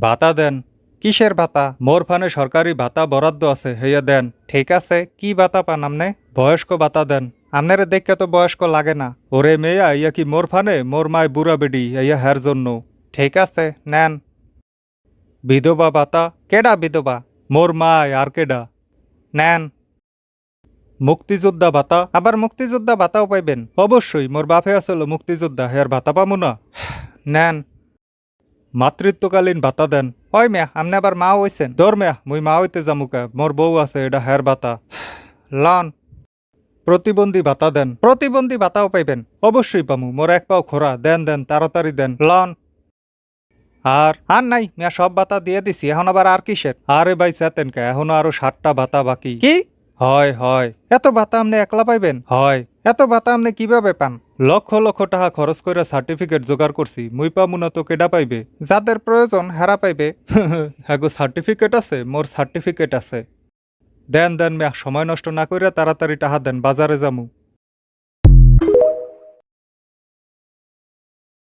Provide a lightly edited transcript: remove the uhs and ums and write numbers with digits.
ভাতা দেন। কিসের ভাতা? মোর ফানে সরকারি ভাতা বরাদ্দ আছে, হেয়া দেন। ঠিক আছে, কি ভাতা পান আমনে? বয়স্ক ভাতা দেন। আমনের দেখে তো বয়স্ক লাগে না। ওরে মেয়া, ইয়া কি মোর ফানে? মোর মায় বুড়া বেডি, ইয়া হ্যার জন্য। ঠিক আছে, নেন। বিধবা ভাতা? কেডা বিধবা? মোর মায় আর কেডা? নেন। মুক্তিযোদ্ধা ভাতা? আবার মুক্তিযোদ্ধা ভাতাও পাইবেন? অবশ্যই, মোর বাপে আসলে মুক্তিযোদ্ধা, হেয়ার ভাতা পামু না? নেন। মাতৃত্বকালীন ভাতা দেন। ওই মেয়া, আমনে আবার মা হইছেন? দর মেয়া, মুই মা হইতে যামুকা, মোর বউ আছে, এটা হেয়ার ভাতা। লন। প্রতিবন্ধী ভাতা দেন। প্রতিবন্ধী ভাতাও পাইবেন? অবশ্যই পামু, মোর এক পাও খোরা, দেন দেন, তাড়াতাড়ি দেন। লন। আর নাই মিয়া, সব ভাতা দিয়ে দিছি, এখন আবার আর কিসের? আরে ভাই চেতেন কে, এখনো আরো 7টা ভাতা বাকি। কি? হয় হয়। এত ভাতা আপনি একলা পাইবেন? হয়। এত ভাতা আপনি কিভাবে পান? লক্ষ লক্ষ টাকা খরচ করে সার্টিফিকেট জোগাড় করছি, মুই পামু না তো কেডা পাইবে? যাদের প্রয়োজন হেরা পাইবে। হ্যাঁ গো, সার্টিফিকেট আছে, মোর সার্টিফিকেট আছে। দেন দেন মিয়া, সময় নষ্ট না করে তাড়াতাড়ি টাকা দেন, বাজারে যামু।